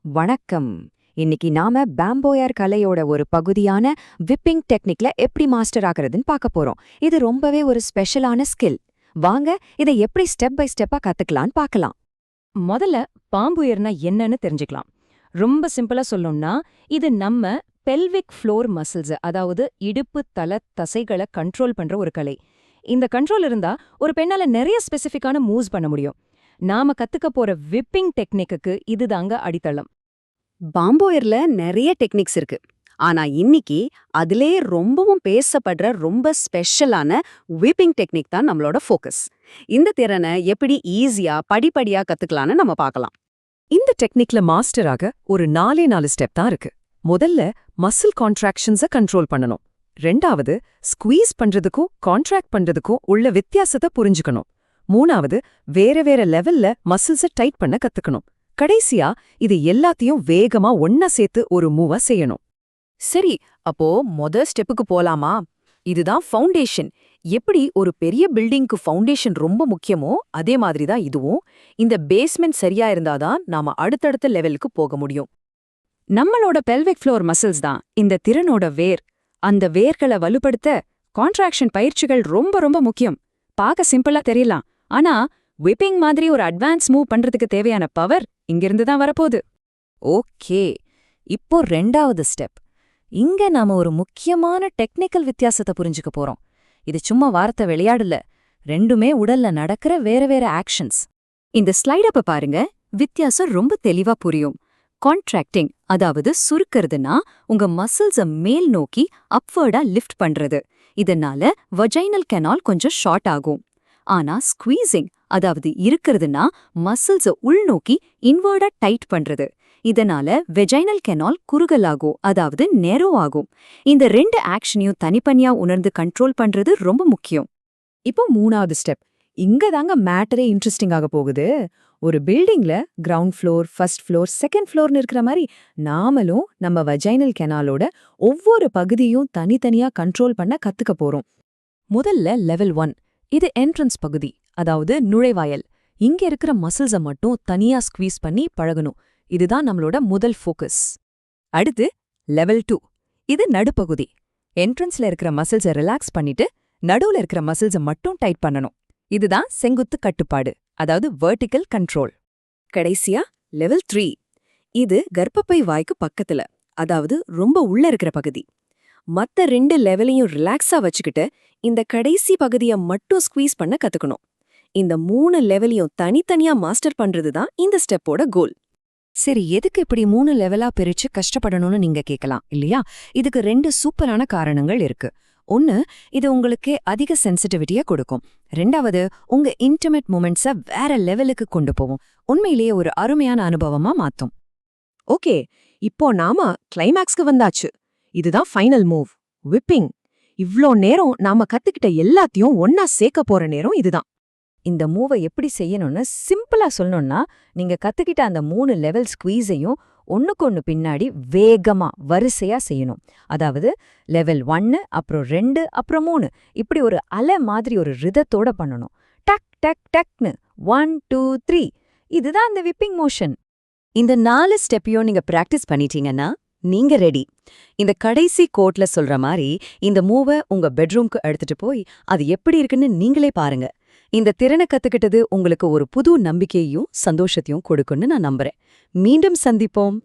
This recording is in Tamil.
வணக்கம். இன்னைக்கு நாம பேம்போயர் கலையோட ஒரு பகுதியான விப்பிங் டெக்னிக்ல எப்படி மாஸ்டர் ஆகுறதுன்னு பார்க்க போறோம். இது ரொம்பவே ஒரு ஸ்பெஷலான ஸ்கில். வாங்க இதை எப்படி ஸ்டெப் பை ஸ்டெப்பா கத்துக்கலான்னு பார்க்கலாம். முதல்ல பாம்புயர்னா என்னன்னு தெரிஞ்சுக்கலாம். ரொம்ப சிம்பிளா சொல்லணும்னா இது நம்ம பெல்விக் ஃப்ளோர் மசில்ஸ், அதாவது இடுப்பு தல தசைகளை கண்ட்ரோல் பண்ற ஒரு கலை. இந்த கண்ட்ரோல் இருந்தா ஒரு பெண்ணால நிறைய ஸ்பெசிஃபிக்கான மூவ்ஸ் பண்ண முடியும். நாம கத்துக்க போற விப்பிங் டெக்னிக்கு இதுதாங்க அடித்தளம். பாம்போயர்ல நிறைய டெக்னிக்ஸ் இருக்கு. ஆனா இன்னைக்கு அதிலே ரொம்பவும் பேசப்படுற ரொம்ப ஸ்பெஷலான வீப்பிங் டெக்னிக் தான் நம்மளோட ஃபோக்கஸ். இந்த திறனை எப்படி ஈஸியா படிப்படியா கத்துக்கலாம்னு நம்ம பார்க்கலாம். இந்த டெக்னிக்ல மாஸ்டர் ஆக ஒரு 4 ஸ்டெப் தான் இருக்கு. முதல்ல மசில் கான்ட்ராக்ஷன்ஸை கண்ட்ரோல் பண்ணணும். ரெண்டாவது, ஸ்குவீஸ் பண்றதுக்கும் கான்ட்ராக்ட் பண்றதுக்கும் உள்ள வித்தியாசத்தை புரிஞ்சுக்கணும். மூணாவது, வேற வேற லெவல்ல மசில்ஸை டைட் பண்ண கத்துக்கணும். கடைசியா இது எல்லாத்தையும் வேகமா ஒன்னா சேர்த்து ஒரு மூவா செய்யணும். சரி, அப்போ ஸ்டெப்புக்கு போலாமா? இதுதான் ஃபவுண்டேஷன். எப்படி ஒரு பெரிய பில்டிங்க்கு ஃபவுண்டேஷன் ரொம்ப முக்கியமோ அதே மாதிரி தான் இதுவும். இந்த பேஸ்மெண்ட் சரியா இருந்தாதான் நாம அடுத்தடுத்த லெவலுக்கு போக முடியும். நம்மளோட பெல்விக் ஃப்ளோர் மசில்ஸ் தான் இந்த திறனோட வேர். அந்த வேர்களை வலுப்படுத்த கான்ட்ராக்ஷன் பயிற்சிகள் ரொம்ப ரொம்ப முக்கியம். பார்க்க சிம்பிளா தெரியலாம், ஆனா விப்பிங் மாதிரி ஒரு அட்வான்ஸ் மூவ் பண்றதுக்கு தேவையான பவர் இங்கிருந்து தான் வரப்போகுது. ஓகே, இப்போ ரெண்டாவது ஸ்டெப். இங்க நாம ஒரு முக்கியமான டெக்னிக்கல் வித்தியாசத்தை புரிஞ்சுக்க போறோம். இது சும்மா வார்த்தை விளையாடல, ரெண்டுமே உடல்ல நடக்கிற வேற வேற ஆக்ஷன்ஸ். இந்த ஸ்லைடப்ப பாருங்க, வித்தியாசம் ரொம்ப தெளிவா புரியும். கான்ட்ராக்டிங், அதாவது சுருக்கிறதுனா உங்க மசில்ஸ மேல் நோக்கி அப்வர்டா லிஃப்ட் பண்றது. இதனால வஜைனல் கெனால் கொஞ்சம் ஷார்ட் ஆகும். ஆனா ஸ்குவீசிங், அதாவது இருக்கிறதுனா மசில்ஸ உள்நோக்கி இன்வர்டா டைட் பண்றது. இதனால வெஜைனல் கெனால் குறுகலாகும், அதாவது நேரோ ஆகும். இந்த ரெண்டு ஆக்ஷனையும் தனிப்பனியா உணர்ந்து கண்ட்ரோல் பண்றது ரொம்ப முக்கியம். இப்போ மூணாவது ஸ்டெப். இங்க தாங்க மேட்டரே இன்ட்ரெஸ்டிங் ஆக போகுது. ஒரு பில்டிங்ல ground floor, first floor, second ஃப்ளோர்னு இருக்கிற மாதிரி நாமளும் நம்ம வஜைனல் கெனாலோட ஒவ்வொரு பகுதியும் தனித்தனியா கண்ட்ரோல் பண்ண கத்துக்க போறோம். முதல்ல லெவல் 1. இது என்ட்ரன்ஸ் பகுதி, அதாவது நுழைவாயல். இங்க இருக்கிற மசில்ஸை மட்டும் தனியா ஸ்குவீஸ் பண்ணி பழகணும். இதுதான் நம்மளோட முதல் ஃபோக்கஸ். அடுத்து லெவல் 2. இது நடுப்பகுதி. என்ட்ரன்ஸ்ல இருக்கிற மசில்ஸை ரிலாக்ஸ் பண்ணிட்டு நடுவுல இருக்கிற மசில்ஸை மட்டும் டைட் பண்ணணும். இதுதான் செங்குத்து கட்டுப்பாடு, அதாவது வெர்டிகல் கண்ட்ரோல். கடைசியா லெவல் 3. இது கர்ப்பப்பை வாய்க்கு பக்கத்துல, அதாவது ரொம்ப உள்ள இருக்கிற பகுதி. மத்த 2 லெவலையும் ரிலாக்ஸா வச்சுக்கிட்டு இந்த கடைசி பகுதியை மட்டும் ஸ்குவீஸ் பண்ண கத்துக்கணும். இந்த 3 லெவலையும் தனித்தனியா மாஸ்டர் பண்றது தான் இந்த ஸ்டெப்போட கோல். சரி, எதுக்கு இப்படி 3 லெவலா பிரிச்சு கஷ்டப்படணும்னு நீங்க கேட்கலாம் இல்லையா? இதுக்கு 2 சூப்பரான காரணங்கள் இருக்கு. ஒன்னு, இது உங்களுக்கு அதிக சென்சிட்டிவிட்டியை கொடுக்கும். ரெண்டாவது, உங்க இன்டிமேட் மூமெண்ட்ஸை வேற லெவலுக்கு கொண்டு போகும். உண்மையிலேயே ஒரு அருமையான அனுபவமா மாத்தும். ஓகே, இப்போ நாம கிளைமேக்ஸ்க்கு வந்தாச்சு. இதுதான் ஃபைனல் மூவ், விப்பிங். இவ்ளோ நேரம் நாம கத்துக்கிட்ட எல்லாத்தையும் ஒன்னா சேர்க்க போற நேரம் இதுதான். இந்த மூவை எப்படி செய்யணும்னு சிம்பிளா சொல்லணும்னா, நீங்க கத்துக்கிட்ட அந்த 3 லெவல் ஸ்குவீஸையும் ஒன்னுக்கொன்னு பின்னாடி வேகமா வரிசையா செய்யணும். அதாவது லெவல் 1, அப்புறம் 2, அப்புறம் 3, இப்படி ஒரு அலை மாதிரி ஒரு ரிதத்தோட பண்ணணும். டக் டக் டக்னு 1 2 3. இதுதான் அந்த விப்பிங் மோஷன். இந்த 4 ஸ்டெப்பையும் நீங்க பிராக்டிஸ் பண்ணிட்டீங்கன்னா நீங்க ரெடி. இந்த கடைசி கோட்ல சொல்ற மாதிரி இந்த மூவை உங்க பெட்ரூம்க்கு எடுத்துட்டு போய் அது எப்படி இருக்குன்னு நீங்களே பாருங்க. இந்த திறனை கத்துக்கிட்டது உங்களுக்கு ஒரு புது நம்பிக்கையையும் சந்தோஷத்தையும் கொடுக்குன்னு நான் நம்புறேன். மீண்டும் சந்திப்போம்.